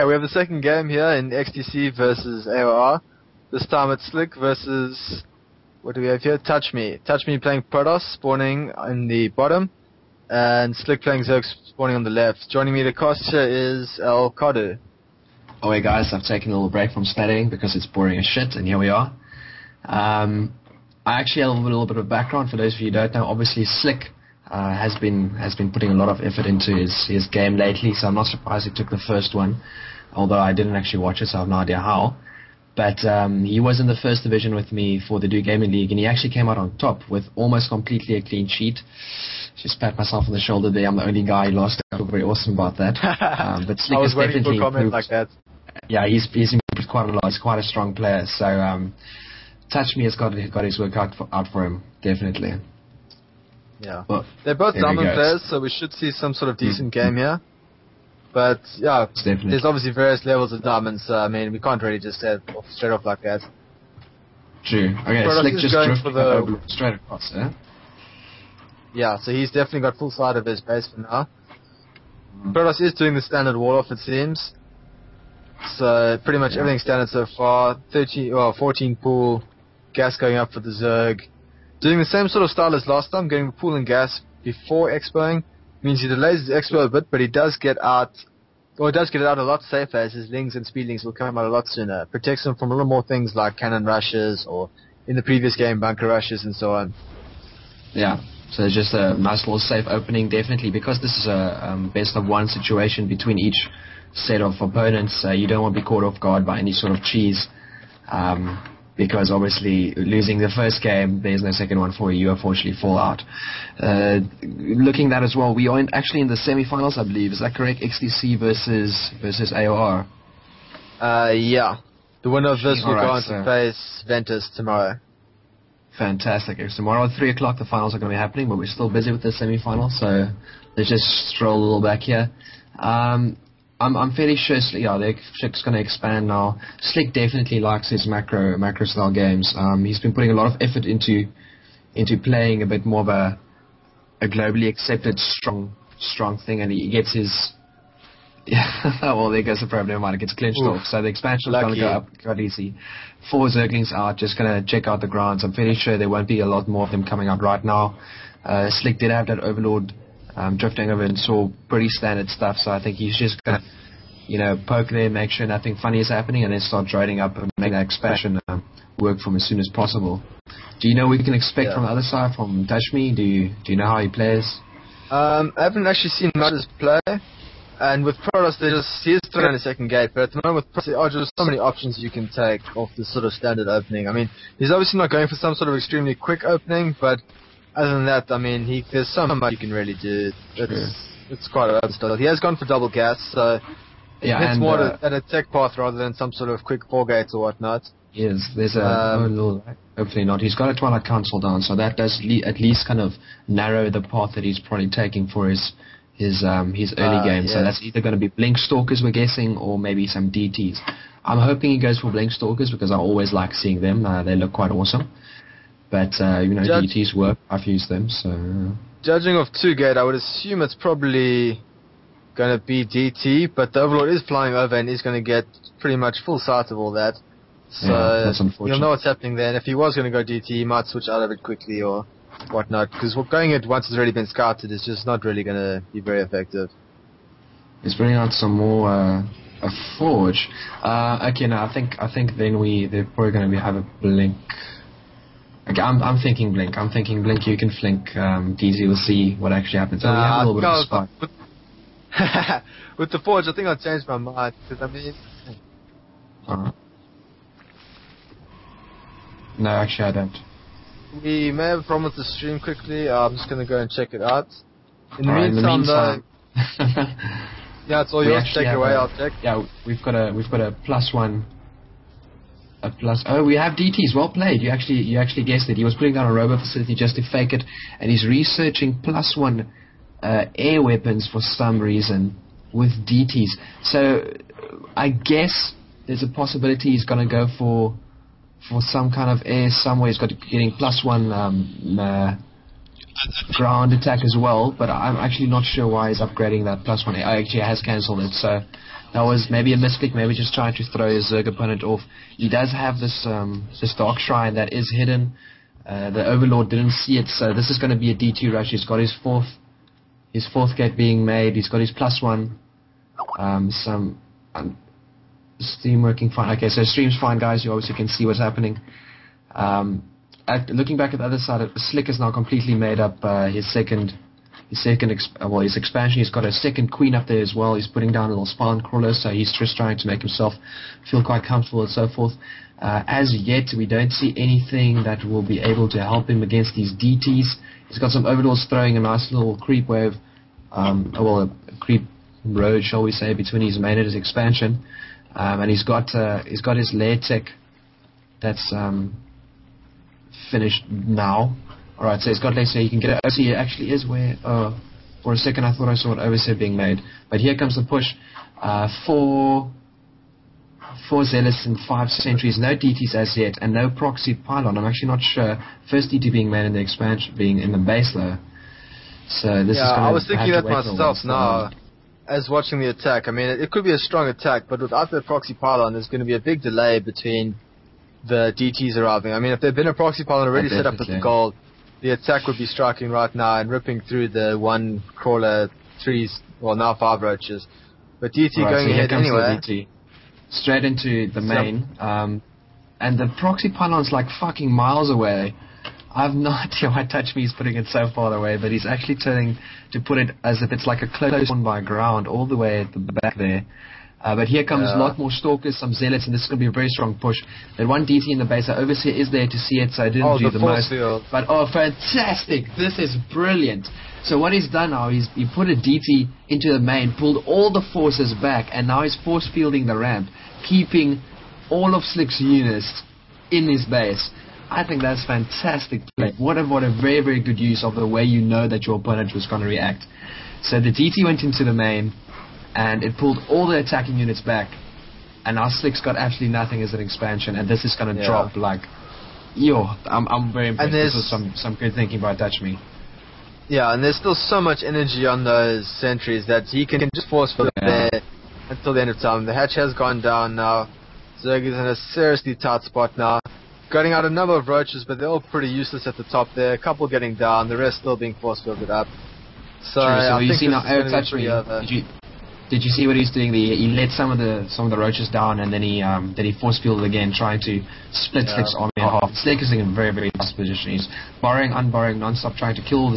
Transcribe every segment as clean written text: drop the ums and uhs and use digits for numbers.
Okay, we have the second game here in XTC versus aoR. This time it's Slick versus, what do we have here? aoRTouchme. aoRTouchme playing Protoss, spawning in the bottom, and Slick playing Zerg, spawning on the left. Joining me to cast here is aoRTouchme. Oh hey guys, I've taken a little break from studying because it's boring as shit, and here we are. I actually have a little bit of background for those of you who don't know. Obviously Slick has been putting a lot of effort into his game lately, so I'm not surprised he took the first one, although I didn't actually watch it, so I have no idea how. But he was in the first division with me for the Do Gaming League, and he actually came out on top with almost completely a clean sheet. Just pat myself on the shoulder there. I'm the only guy who lost. I feel very awesome about that. But Slick I was has waiting for definitely a comment improved. like that. Yeah, he's improved quite a lot. He's quite a strong player. So aoRTouchme has got his work out for him, definitely. Yeah, well, they're both diamond players, so we should see some sort of decent game here. But yeah, there's obviously various levels of diamonds. So, I mean, we can't really just head off straight off like that. True. Okay, Slick just drifted over straight across, eh? Yeah, so he's definitely got full sight of his base for now. Protoss is doing the standard wall off, it seems. So pretty much everything's standard so far. 14 pool, gas going up for the Zerg. Doing the same sort of style as last time, getting the pool and gas before expoing. Means he delays his expo a bit, but he does get out, or does get it out a lot safer, as his lings and speedlings will come out a lot sooner. Protects him from a little more things like cannon rushes, or in the previous game, bunker rushes and so on. Yeah, so it's just a nice little safe opening, definitely, because this is a best of one situation between each set of opponents. You don't want to be caught off guard by any sort of cheese. Because obviously losing the first game, there's no second one for you. You unfortunately fall out. Looking at that as well, we are actually in the semi-finals, I believe. Is that correct? XTC versus aoR. Yeah. The winner of this will go on to face Ventus tomorrow. Fantastic. So tomorrow at 3 o'clock the finals are going to be happening, but we're still busy with the semi-finals, so let's just stroll a little back here. I'm fairly sure Slick's going to expand now. Slick definitely likes his macro style games. He's been putting a lot of effort into playing a bit more of a globally accepted strong thing, and he gets his. Yeah, well, there goes the problem. Never mind, it gets clinched off. So the expansion is going to go up quite easy. 4 Zerglings out, just going to check out the grounds. I'm fairly sure there won't be a lot more of them coming out right now. Slick did have that Overlord drifting over and saw pretty standard stuff, so I think he's just going to, poke there, make sure nothing funny is happening, and then start trading up and make that expansion work from as soon as possible. Do you know what we can expect from the other side, from aoRTouchme? Do you know how he plays? I haven't actually seen much of his play, and with Protoss, he is throwing a second gate, but at the moment with Protoss, there's so many options you can take off this sort of standard opening. I mean, he's obviously not going for some sort of extremely quick opening, but other than that, I mean, there's so much you can really do. It's quite a style. He has gone for double gas, so it's more at a tech path rather than some sort of quick 4 gates or whatnot. Yes, there's hopefully not. He's got a Twilight Council down, so that does at least kind of narrow the path that he's probably taking for his early game. So that's either going to be Blink Stalkers, we're guessing, or maybe some DTs. I'm hoping he goes for Blink Stalkers because I always like seeing them. They look quite awesome. But, DTs work. I've used them, so. Judging off 2 gate, I would assume it's probably going to be DT, but the Overlord is flying over and he's going to get pretty much full sight of all that. So that's unfortunate. You'll know what's happening there. And if he was going to go DT, he might switch out of it quickly or whatnot, because going it once it's already been scouted is just not really going to be very effective. He's bringing out some more a Forge. Okay, no, I think then they're probably going to have a Blink. Okay, I'm thinking Blink. You can flank DZ. We'll see what actually happens. So we have a little bit of spot. With the Forge, I think I'll change my mind, because I mean. No, actually I don't. We may have a problem with the stream quickly. I'm just going to go and check it out. In the meantime, yeah, it's all yours. Take it away. I'll check. Yeah, we've got a +1. We have DTs. Well played. You actually guessed it. He was putting down a robo facility just to fake it, and he's researching +1 air weapons for some reason with DTs. So I guess there's a possibility he's going to go for some kind of air somewhere. He's got getting +1 ground attack as well, but I'm actually not sure why he's upgrading that +1 air. Actually has cancelled it, so That was maybe a misclick, maybe just trying to throw his Zerg opponent off. He does have this Dark Shrine that is hidden. The Overlord didn't see it, so this is going to be a D2 rush. He's got his fourth gate being made. He's got his +1. Steam working fine. Okay, so stream's fine, guys. You obviously can see what's happening. Looking back at the other side, Slick is now completely made up his expansion. He's got a second queen up there as well. He's putting down a little spawn crawler, so he's just trying to make himself feel quite comfortable and so forth. As yet, we don't see anything that will be able to help him against these DTs. He's got some Overlords throwing a nice little creep wave, a creep road, shall we say, between his main and his expansion. And he's got his lair tech that's finished now. Alright, so he's got lair, so he can get it. See, it actually is where. For a second, I thought I saw an overset being made, but here comes the push. Four Zealots and 5 sentries, no DTs as yet, and no proxy pylon. I'm actually not sure. First DT being made in the expansion, being in the base though. So this is going to. I was thinking that myself now. As watching the attack, I mean, it could be a strong attack, but without the proxy pylon, there's going to be a big delay between the DTs arriving. I mean, if there'd been a proxy pylon already set up at the gold, the attack would be striking right now and ripping through the 1 crawler, 3s, well now 5 roaches. But DT going ahead anyway. DT. Straight into the main, and the proxy pylon's like fucking miles away. I have no idea why aoRTouchme is putting it so far away, but he's actually turning to put it as if it's like a close one by ground all the way at the back there. But here comes a lot more Stalkers, some Zealots, and this is going to be a very strong push. That one DT in the base, Overseer is there to see it, so I didn't do the most. Field. But fantastic! This is brilliant. So what he's done now, he put a DT into the main, pulled all the forces back, and now he's force fielding the ramp, keeping all of Slick's units in his base. I think that's fantastic play. What a very, very good use of the way you know that your opponent was going to react. So the DT went into the main, and it pulled all the attacking units back, and now Slick's got absolutely nothing as an expansion, and this is going to drop like, I'm very impressed. This was some good thinking by aoRTouchme. Yeah, and there's still so much energy on those sentries that he can just force fill there until the end of time. The hatch has gone down now. Zerg is in a seriously tight spot now. Gutting out a number of roaches, but they're all pretty useless at the top there. A couple getting down, the rest still being force fielded up. So I think you see now aoRTouchme. Did you see what he's doing? He let some of the roaches down, and then he force fielded again, trying to split Slick's army in half. Slick is in a very, very tough position. He's borrowing, unborrowing, non-stop, trying to kill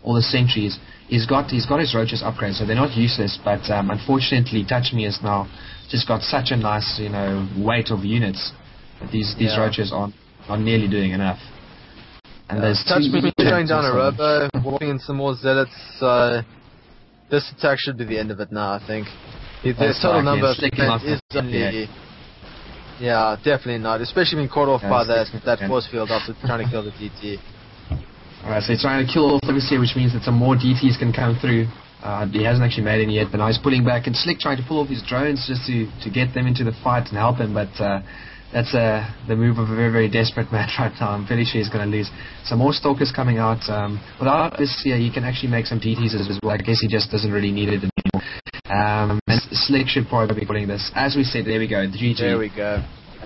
all the sentries. He's got his roaches upgraded, so they're not useless. But unfortunately, aoRTouchme has now just got such a nice weight of units that these roaches aren't nearly doing enough. And there's aoRTouchme throwing down a robo, walking in some more zealots. This attack should be the end of it now, I think. The total number of is only... Yeah, definitely not. Especially being caught off by that force field after trying to kill the DT. Alright, so he's trying to kill all of here, which means that some more DTs can come through. He hasn't actually made any yet, but now he's pulling back. And Slick trying to pull off his drones just to get them into the fight and help him, but that's the move of a very, very desperate man right now. I'm fairly sure he's going to lose. Some more Stalkers coming out. Without this here, he can actually make some DTs as well. I guess he just doesn't really need it anymore. And Slick should probably be calling this. As we said, there we go. The GG. There we go.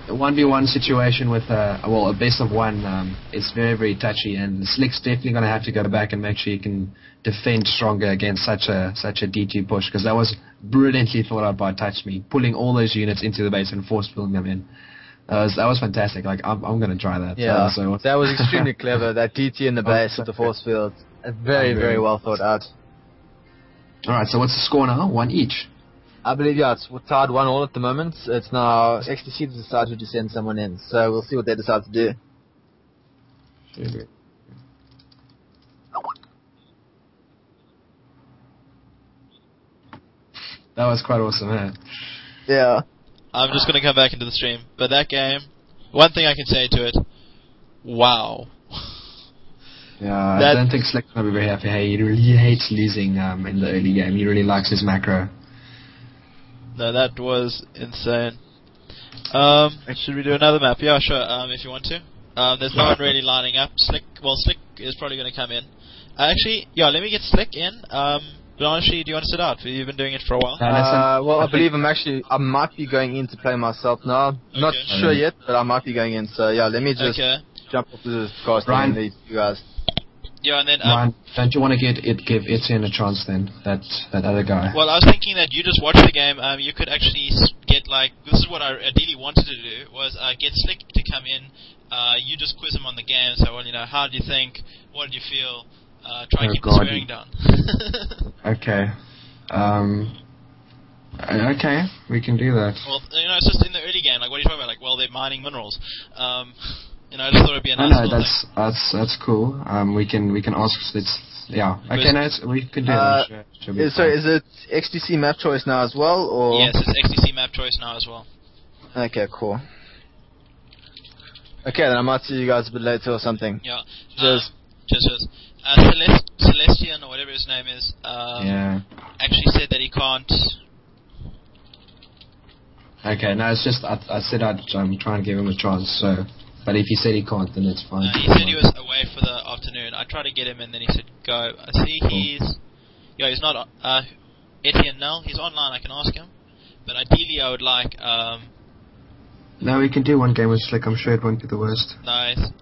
A 1v1 situation with a best of one. It's very, very touchy, and Slick's definitely going to have to go back and make sure he can defend stronger against such a DT push, because that was brilliantly thought out by aoRTouchme, pulling all those units into the base and force filling them in. That was fantastic. Like I'm going to try that. Yeah, that was extremely clever. That DT in the base with the force field, very, very well thought out. All right, so what's the score now? 1 each. I believe it's tied 1-1 at the moment. It's now XTC decided to send someone in, so we'll see what they decide to do. That was quite awesome, huh? Yeah. I'm just going to come back into the stream. But that game, one thing I can say to it, wow. Yeah, I don't think Slick's going to be very happy. Hey, he really hates losing in the early game. He really likes his macro. No, that was insane. Should we do another map? Yeah, sure, if you want to. There's no one really lining up. Slick is probably going to come in. Actually, let me get Slick in. Bananashee, do you want to sit out? You've been doing it for a while. Well, I believe I might be going in to play myself now. Not sure yet, but I might be going in. So yeah, let me just jump off the cast and leave you guys. Yeah, and then Ryan, don't you want to give Etienne a chance then? That other guy. Well, I was thinking that you just watch the game. You could actually get this is what I ideally wanted to do was get Slick to come in. You just quiz him on the game. So, well, how do you think? What did you feel? Try and keep the swearing down. Okay. Okay, we can do that. Well, it's just in the early game. Like, what are you talking about? Like, well, they're mining minerals. I just thought it'd be a nice little thing. That's cool. We can ask. Okay, we can do that. So is it XTC map choice now as well, or? Yes, it's XTC map choice now as well. Okay, cool. Okay, then I might see you guys a bit later or something. Yeah. Just. Celestian or whatever his name is. Actually said that he can't. Okay, no, it's just I said I'm trying to give him a chance. So, but if he said he can't, then it's fine. He said he was away for the afternoon. I tried to get him, and then he said go. I see he's not Etienne Nell. He's online. I can ask him, but ideally I would like. No, we can do one game with Slick. I'm sure it won't be the worst. Nice.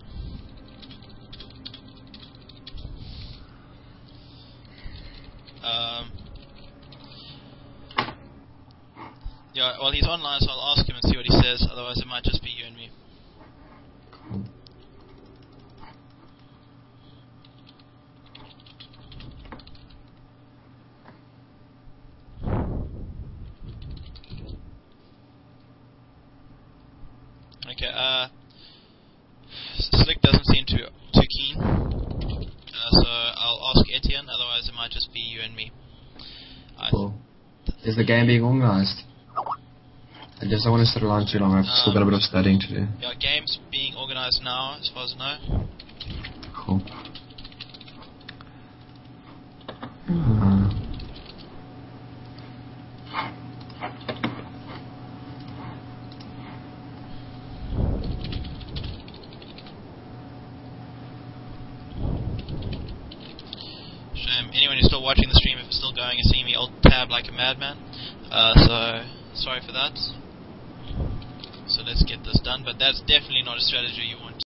Yeah, well, he's online, so I'll ask him and see what he says. Otherwise, it might just be you and me. Cool. Okay, Slick doesn't seem too keen. So I'll ask Etienne, otherwise it might just be you and me. Cool. Is the game being organised? I just don't want to sit around too long. I've still got a bit of studying to do. Yeah, game's being organised now, as far as I know. Cool. Shame. Anyone who's still watching the stream, if it's still going and seeing me alt tab like a madman. So sorry for that. So let's get this done, but that's definitely not a strategy you want